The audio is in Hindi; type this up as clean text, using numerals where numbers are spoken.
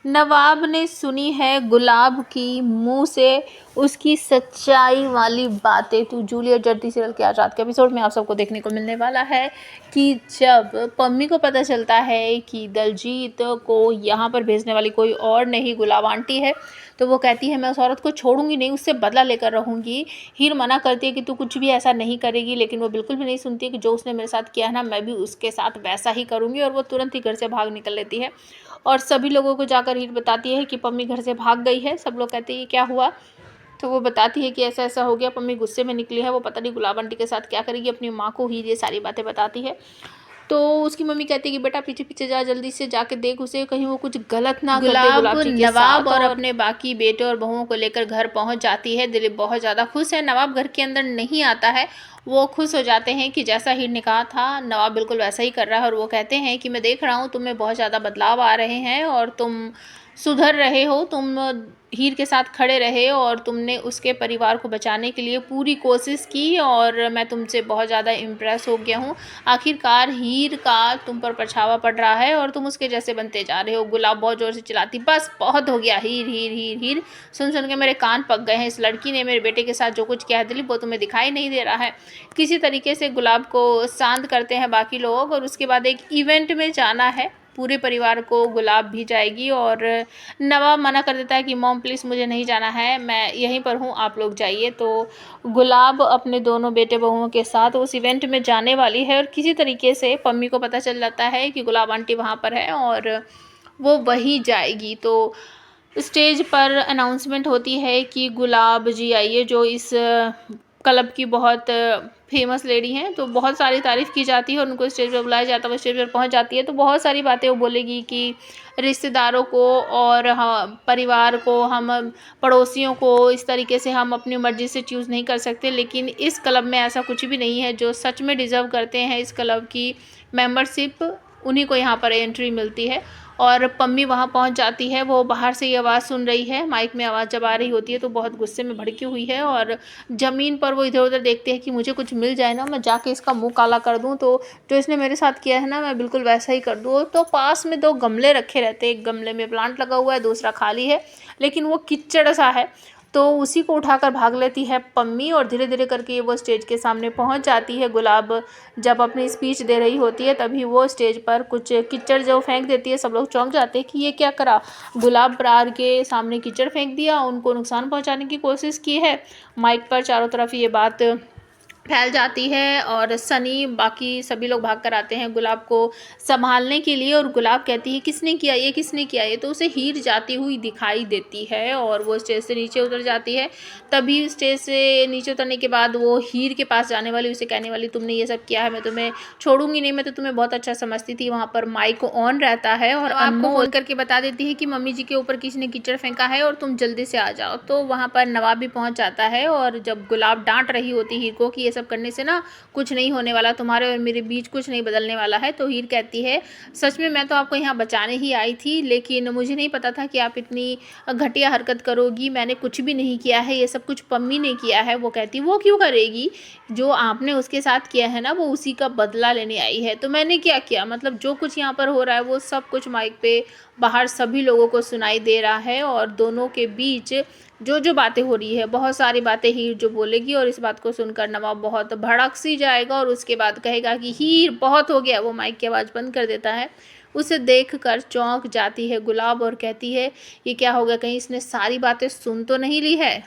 नवाब ने सुनी है गुलाब की मुंह से उसकी सच्चाई वाली बातें। तो जूलियट जल्दी सीरियल के आज रात के एपिसोड में आप सबको देखने को मिलने वाला है कि जब पम्मी को पता चलता है कि दलजीत को यहाँ पर भेजने वाली कोई और नहीं गुलाब आंटी है, तो वो कहती है मैं उस औरत को छोड़ूंगी नहीं, उससे बदला लेकर रहूंगी। हीर मना करती है कि तू कुछ भी ऐसा नहीं करेगी, लेकिन वो बिल्कुल भी नहीं सुनती है कि जो उसने मेरे साथ किया है ना, मैं भी उसके साथ वैसा ही करूंगी। और वो तुरंत ही घर से भाग निकल लेती है और सभी लोगों को जाकर हीर बताती है कि पम्मी घर से भाग गई है। सब लोग कहते हैं ये क्या हुआ, तो वो बताती है कि ऐसा ऐसा हो गया, पम्मी गुस्से में निकली है, वो पता नहीं गुलाब आंटी के साथ क्या करेगी। अपनी माँ को हीर ये सारी बातें बताती है। तो उसकी मम्मी कहती है कि बेटा पीछे पीछे जा, जल्दी से जाके देख उसे, कहीं वो कुछ गलत ना कर दे गुलाब जी के साथ। नवाब और अपने बाकी बेटे और बहुओं को लेकर घर पहुंच जाती है। दिलीप बहुत ज़्यादा खुश है। नवाब घर के अंदर नहीं आता है। वो खुश हो जाते हैं कि जैसा हीर ने कहा था नवाब बिल्कुल वैसा ही कर रहा है। और वो कहते हैं कि मैं देख रहा हूँ तुम्हें बहुत ज़्यादा बदलाव आ रहे हैं और तुम सुधर रहे हो, तुम हीर के साथ खड़े रहे और तुमने उसके परिवार को बचाने के लिए पूरी कोशिश की और मैं तुमसे बहुत ज़्यादा इम्प्रेस हो गया हूँ। आखिरकार हीर का तुम पर परछावा पड़ रहा है और तुम उसके जैसे बनते जा रहे हो। गुलाब बहुत ज़ोर से चिल्लाती, बस बहुत हो गया, हीर हीर हीर हीर सुन सुन के मेरे कान पक गए हैं। इस लड़की ने मेरे बेटे के साथ जो कुछ किया है दिलीप, वो तुम्हें दिखाई नहीं दे रहा है। किसी तरीके से गुलाब को शांत करते हैं बाकी लोग और उसके बाद एक इवेंट में जाना है। पूरे परिवार को गुलाब भी जाएगी और नवाब मना कर देता है कि मॉम प्लीज़ मुझे नहीं जाना है, मैं यहीं पर हूँ, आप लोग जाइए। तो गुलाब अपने दोनों बेटे बहुओं के साथ उस इवेंट में जाने वाली है और किसी तरीके से पम्मी को पता चल जाता है कि गुलाब आंटी वहाँ पर है और वो वहीं जाएगी। तो स्टेज पर अनाउंसमेंट होती है कि गुलाब जी आइए, जो इस क्लब की बहुत फेमस लेडी हैं। तो बहुत सारी तारीफ़ की जाती है और उनको स्टेज पर बुलाया जाता है। वो स्टेज पर पहुंच जाती है तो बहुत सारी बातें वो बोलेगी कि रिश्तेदारों को और हाँ परिवार को, हम पड़ोसियों को इस तरीके से हम अपनी मर्ज़ी से चूज़ नहीं कर सकते, लेकिन इस क्लब में ऐसा कुछ भी नहीं है। जो सच में डिज़र्व करते हैं इस क्लब की मेंबरशिप, उन्हीं को यहाँ पर एंट्री मिलती है। और पम्मी वहाँ पहुँच जाती है। वो बाहर से ये आवाज़ सुन रही है, माइक में आवाज़ जब आ रही होती है तो बहुत गुस्से में भड़की हुई है और ज़मीन पर वो इधर उधर देखते हैं कि मुझे कुछ मिल जाए ना, मैं जाके इसका मुंह काला कर दूं, तो जो इसने मेरे साथ किया है ना मैं बिल्कुल वैसा ही कर दूँ। तो पास में दो गमले रखे रहते हैं, एक गमले में प्लांट लगा हुआ है, दूसरा खाली है, लेकिन वो कीचड़ सा है। तो उसी को उठाकर भाग लेती है पम्मी और धीरे धीरे करके वो स्टेज के सामने पहुंच जाती है। गुलाब जब अपनी स्पीच दे रही होती है तभी वो स्टेज पर कुछ कीचड़ जो फेंक देती है। सब लोग चौंक जाते हैं कि ये क्या करा, गुलाब प्रार के सामने कीचड़ फेंक दिया, उनको नुकसान पहुंचाने की कोशिश की है। माइक पर चारों तरफ ये बात फैल जाती है और सनी बाकी सभी लोग भाग कर आते हैं गुलाब को संभालने के लिए। और गुलाब कहती है किसने किया ये, किसने किया ये, तो उसे हीर जाती हुई दिखाई देती है और वो स्टेज से नीचे उतर जाती है। तभी स्टेज से नीचे उतरने के बाद वो हीर के पास जाने वाली, उसे कहने वाली तुमने ये सब किया है, मैं तुम्हें छोड़ूंगी नहीं, मैं तो तुम्हें बहुत अच्छा समझती थी। वहाँ पर माइक ऑन रहता है और आपको फोन करके बता देती है कि मम्मी जी के ऊपर किसी ने कीचड़ फेंका है और तुम जल्दी से आ जाओ। तो वहाँ पर नवाब भी पहुँच जाता है और जब गुलाब डांट रही होती हीर को कि ये सब करने से ना कुछ नहीं होने वाला, तुम्हारे और मेरे बीच कुछ नहीं बदलने वाला है, तो हीर कहती है सच में मैं तो आपको यहाँ बचाने ही आई थी, लेकिन मुझे नहीं पता था कि आप इतनी घटिया हरकत करोगी, मैंने कुछ भी नहीं किया है, ये सब कुछ पम्मी ने किया है। वो कहती वो क्यों करेगी, जो आपने उसके साथ किया है ना वो उसी का बदला लेने आई है। तो मैंने क्या किया, मतलब जो कुछ यहाँ पर हो रहा है वो सब कुछ माइक पे बाहर सभी लोगों को सुनाई दे रहा है और दोनों के बीच जो जो बातें हो रही है, बहुत सारी बातें हीर जो बोलेगी और इस बात को सुनकर नवाब बहुत भड़क सी जाएगा और उसके बाद कहेगा कि हीर बहुत हो गया। वो माइक की आवाज़ बंद कर देता है। उसे देखकर चौंक जाती है गुलाब और कहती है ये क्या हो गया, कहीं इसने सारी बातें सुन तो नहीं ली है।